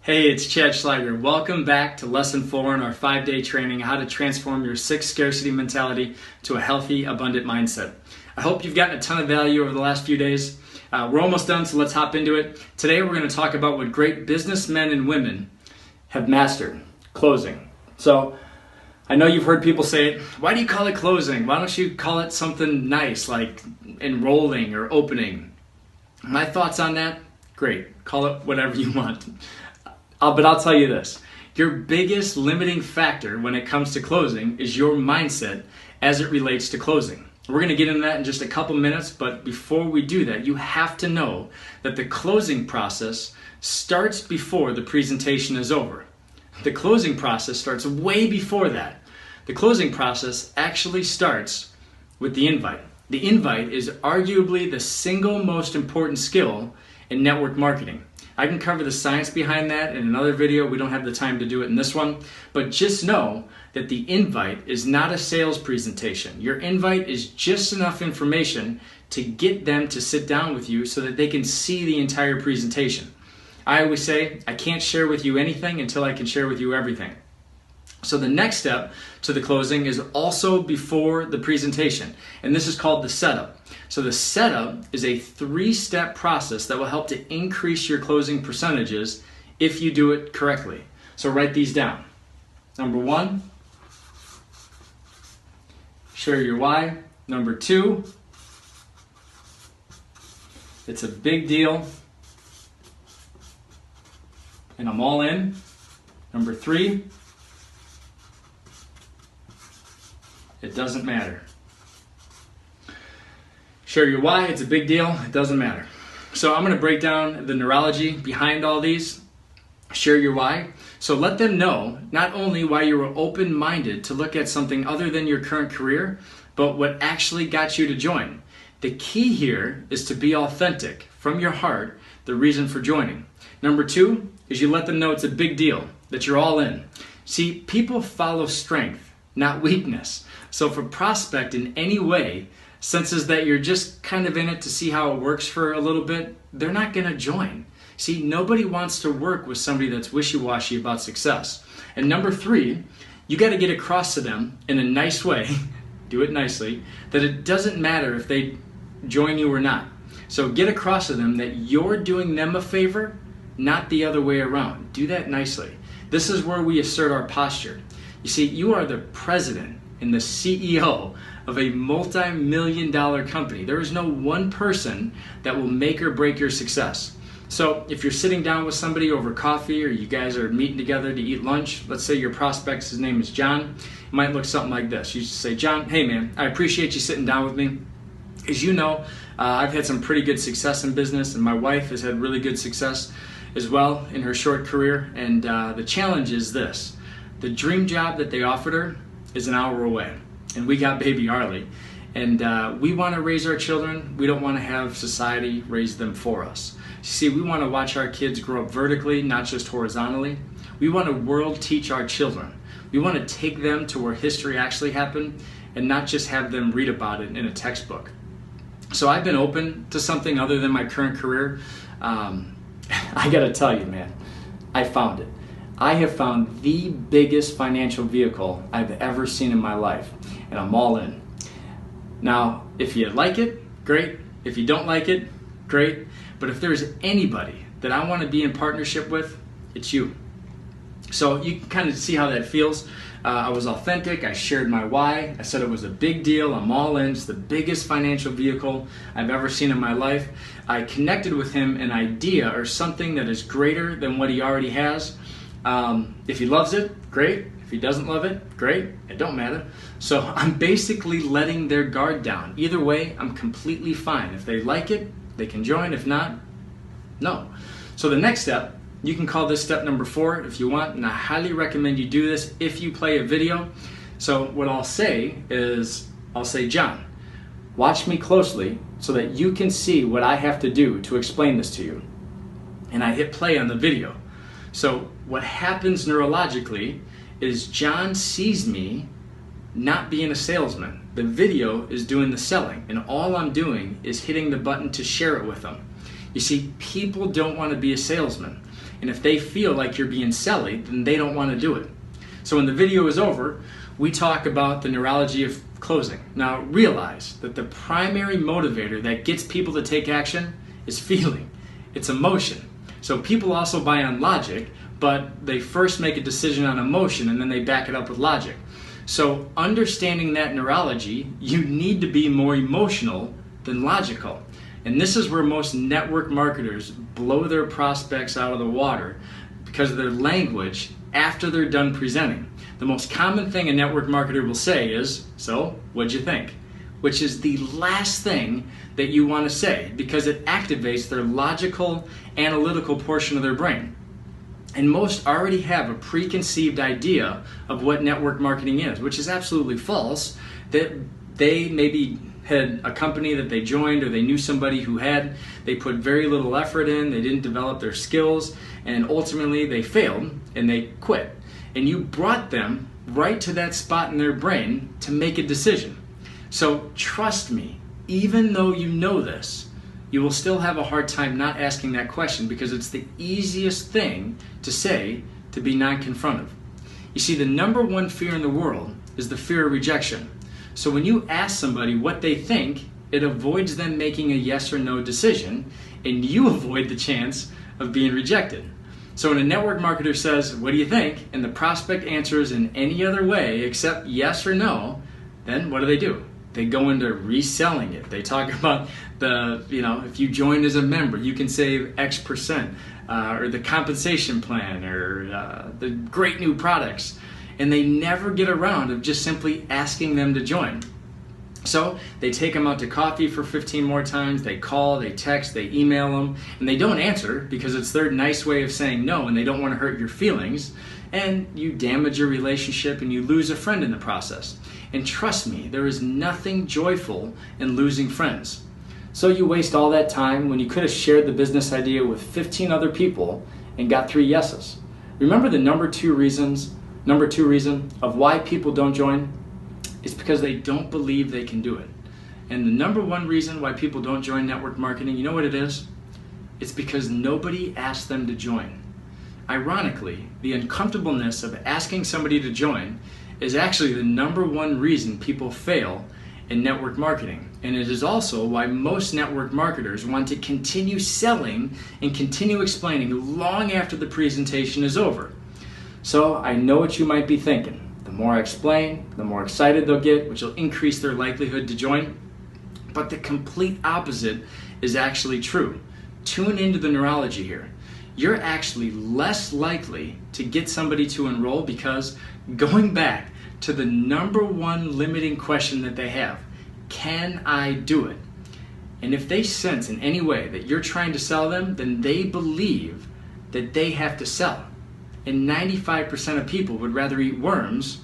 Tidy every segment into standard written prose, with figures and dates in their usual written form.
Hey, it's Chad Schleiger. Welcome back to Lesson 4 in our 5-day training, How to Transform Your 6 Scarcity Mentality to a Healthy, Abundant Mindset. I hope you've gotten a ton of value over the last few days. We're almost done, so let's hop into it. Today we're going to talk about what great businessmen and women have mastered, closing. So I know you've heard people say, why do you call it closing? Why don't you call it something nice like enrolling or opening? My thoughts on that? Great. Call it whatever you want. But I'll tell you this, your biggest limiting factor when it comes to closing is your mindset as it relates to closing. We're going to get into that in just a couple minutes, but before we do that, you have to know that the closing process starts before the presentation is over. The closing process starts way before that. The closing process actually starts with the invite. The invite is arguably the single most important skill in network marketing. I can cover the science behind that in another video. We don't have the time to do it in this one. But just know that the invite is not a sales presentation. Your invite is just enough information to get them to sit down with you so that they can see the entire presentation. I always say, I can't share with you anything until I can share with you everything. So the next step to the closing is also before the presentation, and this is called the setup. So the setup is a 3-step process that will help to increase your closing percentages if you do it correctly. So write these down. Number 1, share your why. Number 2, it's a big deal and I'm all in. Number 3, it doesn't matter. Share your why, it's a big deal, it doesn't matter. So I'm going to break down the neurology behind all these. Share your why. So let them know not only why you were open-minded to look at something other than your current career, but what actually got you to join. The key here is to be authentic from your heart, the reason for joining. Number 2 is you let them know it's a big deal, that you're all in. See, people follow strength, not weakness. So if a prospect in any way senses that you're just kind of in it to see how it works for a little bit, they're not going to join. See, nobody wants to work with somebody that's wishy-washy about success. And number 3, you got to get across to them in a nice way, do it nicely, that it doesn't matter if they join you or not. So get across to them that you're doing them a favor, not the other way around. Do that nicely. This is where we assert our posture. You see, you are the president and the CEO of a multi-million-dollar company. There is no one person that will make or break your success. So if you're sitting down with somebody over coffee or you guys are meeting together to eat lunch, let's say your prospect, his name is John, it might look something like this. You just say, John, hey man, I appreciate you sitting down with me. As you know, I've had some pretty good success in business, and my wife has had really good success as well in her short career. And the challenge is this. The dream job that they offered her is an hour away, and we got baby Harley, and we want to raise our children. We don't want to have society raise them for us. See, we want to watch our kids grow up vertically, not just horizontally. We want to world teach our children. We want to take them to where history actually happened and not just have them read about it in a textbook. So I've been open to something other than my current career. I got to tell you, man, I found it. I have found the biggest financial vehicle I've ever seen in my life, and I'm all in. Now, if you like it, great. If you don't like it, great. But if there's anybody that I want to be in partnership with, it's you. So you can kind of see how that feels. I was authentic. I shared my why. I said it was a big deal. I'm all in. It's the biggest financial vehicle I've ever seen in my life. I connected with him an idea or something that is greater than what he already has. If he loves it, great. If he doesn't love it, great. It don't matter. So I'm basically letting their guard down. Either way, I'm completely fine. If they like it, they can join. If not, no. So the next step, you can call this step number 4 if you want, and I highly recommend you do this if you play a video. So what I'll say is, John, watch me closely so that you can see what I have to do to explain this to you. And I hit play on the video. So what happens neurologically is John sees me not being a salesman. The video is doing the selling, and all I'm doing is hitting the button to share it with them. You see, people don't want to be a salesman. And if they feel like you're being silly, then they don't want to do it. So when the video is over, we talk about the neurology of closing. Now realize that the primary motivator that gets people to take action is feeling. It's emotion. So people also buy on logic, but they first make a decision on emotion and then they back it up with logic. So understanding that neurology, you need to be more emotional than logical. And this is where most network marketers blow their prospects out of the water because of their language after they're done presenting. The most common thing a network marketer will say is, "So, what'd you think?" Which is the last thing that you want to say because it activates their logical, analytical portion of their brain. And most already have a preconceived idea of what network marketing is, which is absolutely false. That they maybe had a company that they joined or they knew somebody who had, they put very little effort in, they didn't develop their skills, and ultimately they failed and they quit. And you brought them right to that spot in their brain to make a decision. So trust me, even though you know this, you will still have a hard time not asking that question because it's the easiest thing to say to be non-confrontive. You see, the number one fear in the world is the fear of rejection. So when you ask somebody what they think, it avoids them making a yes or no decision, and you avoid the chance of being rejected. So when a network marketer says, "What do you think?" and the prospect answers in any other way except yes or no, then what do? They go into reselling it. They talk about if you join as a member, you can save X percent, or the compensation plan, or the great new products. And they never get around of just simply asking them to join. So they take them out to coffee for 15 more times, they call, they text, they email them, and they don't answer because it's their nice way of saying no and they don't want to hurt your feelings. And you damage your relationship and you lose a friend in the process. And trust me, there is nothing joyful in losing friends. So you waste all that time when you could have shared the business idea with 15 other people and got 3 yeses. Remember the number two reason of why people don't join? It's because they don't believe they can do it. And the number one reason why people don't join network marketing, you know what it is? It's because nobody asked them to join. Ironically, the uncomfortableness of asking somebody to join is actually the number one reason people fail in network marketing. And it is also why most network marketers want to continue selling and continue explaining long after the presentation is over. So I know what you might be thinking. The more I explain, the more excited they'll get, which will increase their likelihood to join. But the complete opposite is actually true. Tune into the neurology here. You're actually less likely to get somebody to enroll because going back to the number one limiting question that they have, can I do it? And if they sense in any way that you're trying to sell them, then they believe that they have to sell. And 95% of people would rather eat worms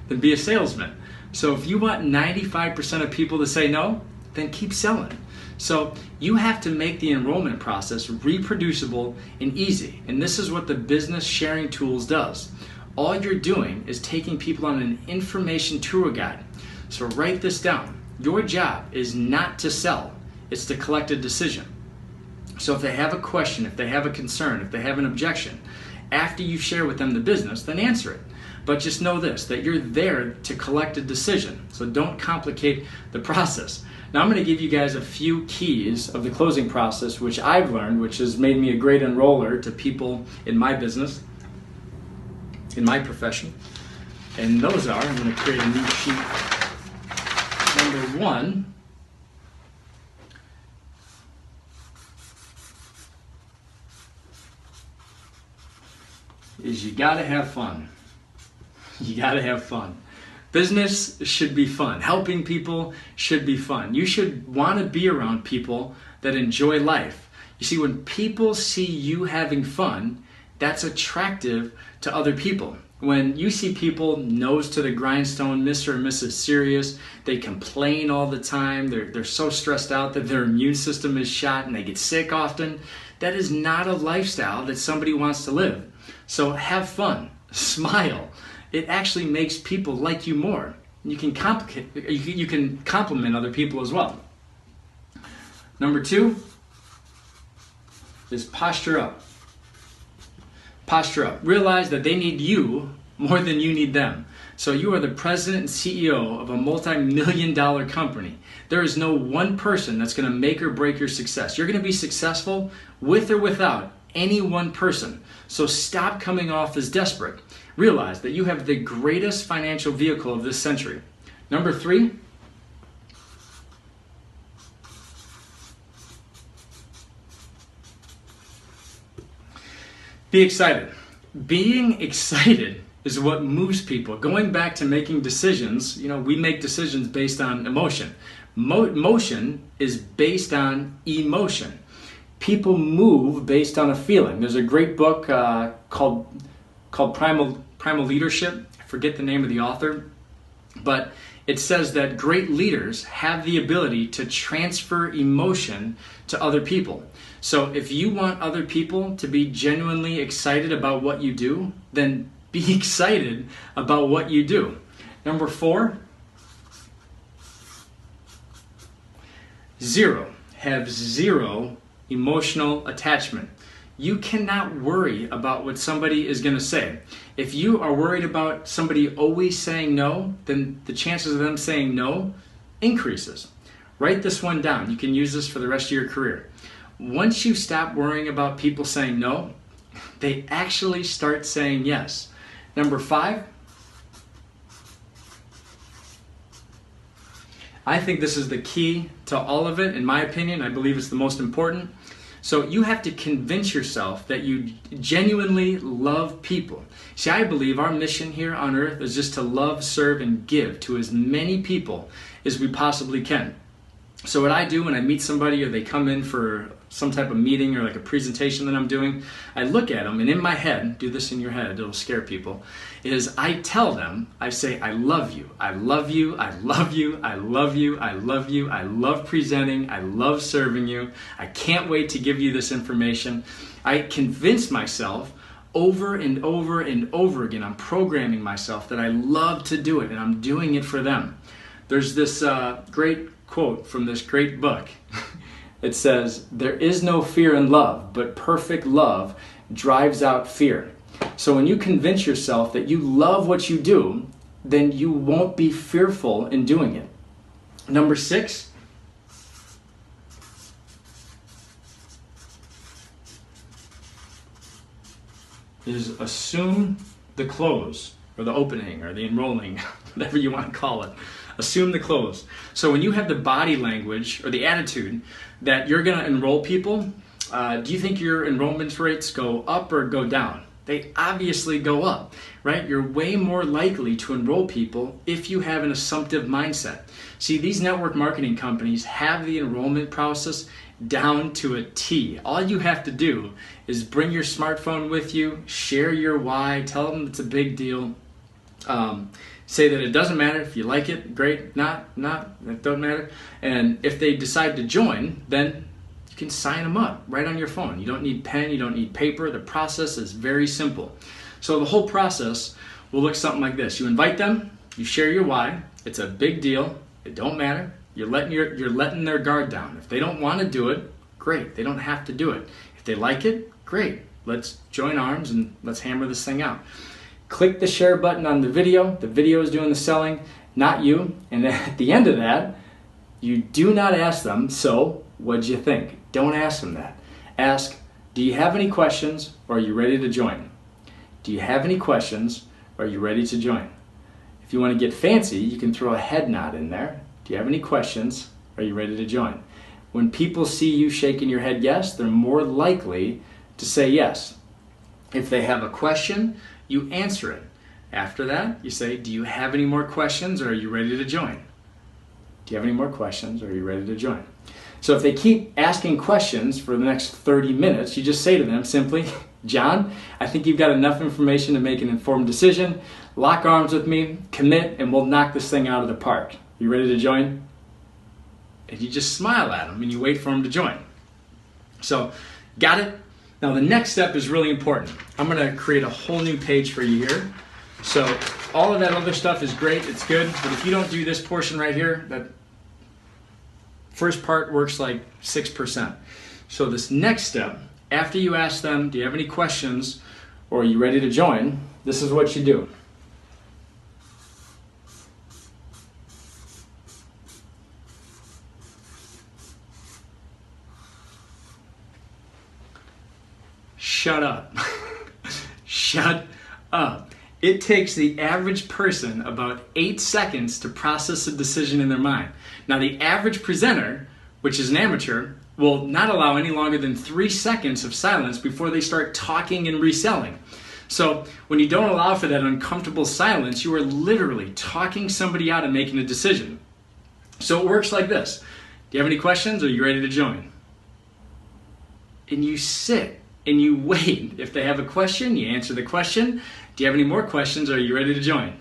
than be a salesman. So if you want 95% of people to say no, then keep selling. So you have to make the enrollment process reproducible and easy. And this is what the business sharing tools does. All you're doing is taking people on an information tour guide. So write this down. Your job is not to sell, it's to collect a decision. So if they have a question, if they have a concern, if they have an objection, after you share with them the business, then answer it. But just know this, that you're there to collect a decision. So don't complicate the process. Now I'm going to give you guys a few keys of the closing process, which I've learned, which has made me a great enroller to people in my business, in my profession. And those are, I'm going to create a new sheet. Number one, is you got to have fun. You got to have fun. Business should be fun. Helping people should be fun. You should want to be around people that enjoy life. You see, when people see you having fun, that's attractive to other people. When you see people nose to the grindstone, Mr. and Mrs. Serious, they complain all the time, they're so stressed out that their immune system is shot and they get sick often, that is not a lifestyle that somebody wants to live. So have fun, smile. It actually makes people like you more. You can compliment other people as well. Number two is posture up. Posture up. Realize that they need you more than you need them. So you are the president and CEO of a multi-million-dollar company. There is no one person that's going to make or break your success. You're going to be successful with or without any one person. So stop coming off as desperate. Realize that you have the greatest financial vehicle of this century. Number 3, be excited. Being excited is what moves people. Going back to making decisions, we make decisions based on emotion. Motion is based on emotion. People move based on a feeling. There's a great book called Primal Leadership. I forget the name of the author, but it says that great leaders have the ability to transfer emotion to other people. So if you want other people to be genuinely excited about what you do, then be excited about what you do. Number 4, 0. Have 0 emotional attachment. You cannot worry about what somebody is going to say. If you are worried about somebody always saying no, then the chances of them saying no increases. Write this one down. You can use this for the rest of your career. Once you stop worrying about people saying no, they actually start saying yes. Number 5, I think this is the key to all of it. In my opinion, I believe it's the most important. So you have to convince yourself that you genuinely love people. See, I believe our mission here on earth is just to love, serve, and give to as many people as we possibly can. So what I do when I meet somebody or they come in for some type of meeting or like a presentation that I'm doing, I look at them and in my head, do this in your head, it'll scare people, is I tell them, I say, I love you, I love you, I love you, I love you, I love you, I love presenting, I love serving you, I can't wait to give you this information. I convince myself over and over and over again, I'm programming myself that I love to do it and I'm doing it for them. There's this great quote from this great book. It says, there is no fear in love, but perfect love drives out fear. So when you convince yourself that you love what you do, then you won't be fearful in doing it. Number 6, is assume the close, or the opening, or the enrolling, whatever you want to call it. Assume the close. So when you have the body language or the attitude that you're going to enroll people, do you think your enrollment rates go up or go down? They obviously go up, right? You're way more likely to enroll people if you have an assumptive mindset. See, these network marketing companies have the enrollment process down to a T. All you have to do is bring your smartphone with you, share your why, tell them it's a big deal. Say that it doesn't matter if you like it, great, not, it doesn't matter. And if they decide to join, then you can sign them up right on your phone. You don't need pen, you don't need paper. The process is very simple. So the whole process will look something like this. You invite them, you share your why, it's a big deal, it don't matter. You're letting their guard down. If they don't want to do it, great, they don't have to do it. If they like it, great, let's join arms and let's hammer this thing out. Click the share button on the video is doing the selling, not you. And at the end of that, you do not ask them, so what'd you think? Don't ask them that. Ask, do you have any questions or are you ready to join? Do you have any questions or are you ready to join? If you want to get fancy, you can throw a head nod in there. Do you have any questions? Are you ready to join? When people see you shaking your head yes, they're more likely to say yes. If they have a question, you answer it. After that, you say, do you have any more questions or are you ready to join? Do you have any more questions or are you ready to join? So if they keep asking questions for the next 30 minutes, you just say to them simply, John, I think you've got enough information to make an informed decision. Lock arms with me, commit, and we'll knock this thing out of the park. You ready to join? And you just smile at them and you wait for them to join. So, got it? Now the next step is really important. I'm going to create a whole new page for you here. So all of that other stuff is great, it's good, but if you don't do this portion right here, that first part works like 6%. So this next step, after you ask them, do you have any questions or are you ready to join, this is what you do. Shut up. Shut up. It takes the average person about 8 seconds to process a decision in their mind. Now, the average presenter, which is an amateur, will not allow any longer than 3 seconds of silence before they start talking and reselling. So when you don't allow for that uncomfortable silence, you are literally talking somebody out of making a decision. So it works like this. Do you have any questions, or are you ready to join? And you sit and you wait. If they have a question, you answer the question. Do you have any more questions, or are you ready to join?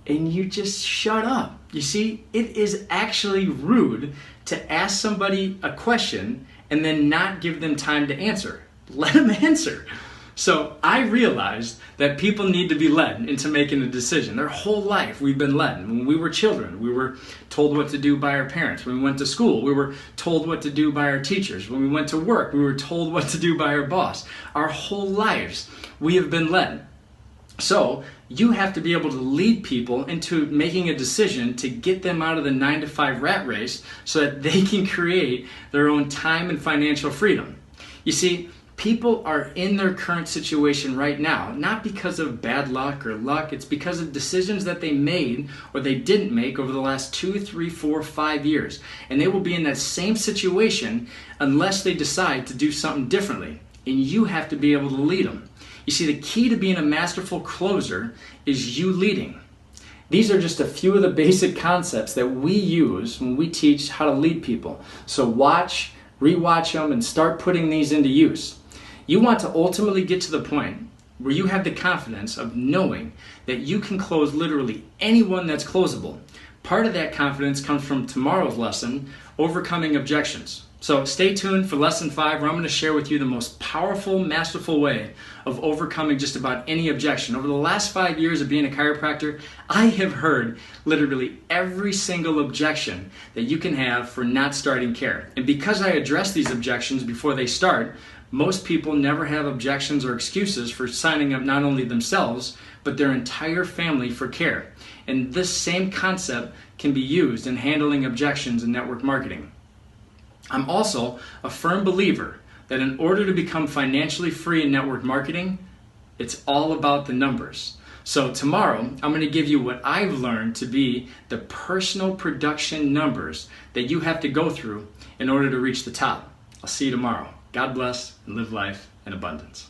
And you just shut up. You see, it is actually rude to ask somebody a question and then not give them time to answer. Let them answer. So I realized that people need to be led into making a decision. Their whole life we've been led. When we were children, we were told what to do by our parents. When we went to school, we were told what to do by our teachers. When we went to work, we were told what to do by our boss. Our whole lives we have been led. So you have to be able to lead people into making a decision to get them out of the 9-to-5 rat race so that they can create their own time and financial freedom. You see, people are in their current situation right now, not because of bad luck or luck. It's because of decisions that they made or they didn't make over the last 2, 3, 4, 5 years. And they will be in that same situation unless they decide to do something differently. And you have to be able to lead them. You see, the key to being a masterful closer is you leading. These are just a few of the basic concepts that we use when we teach how to lead people. So watch, rewatch them, and start putting these into use. You want to ultimately get to the point where you have the confidence of knowing that you can close literally anyone that's closable. Part of that confidence comes from tomorrow's lesson, overcoming objections. So stay tuned for lesson 5, where I'm going to share with you the most powerful, masterful way of overcoming just about any objection. Over the last 5 years of being a chiropractor, I have heard literally every single objection that you can have for not starting care. And because I address these objections before they start, most people never have objections or excuses for signing up not only themselves, but their entire family for care. And this same concept can be used in handling objections in network marketing. I'm also a firm believer that in order to become financially free in network marketing, it's all about the numbers. So tomorrow, I'm going to give you what I've learned to be the personal production numbers that you have to go through in order to reach the top. I'll see you tomorrow. God bless and live life in abundance.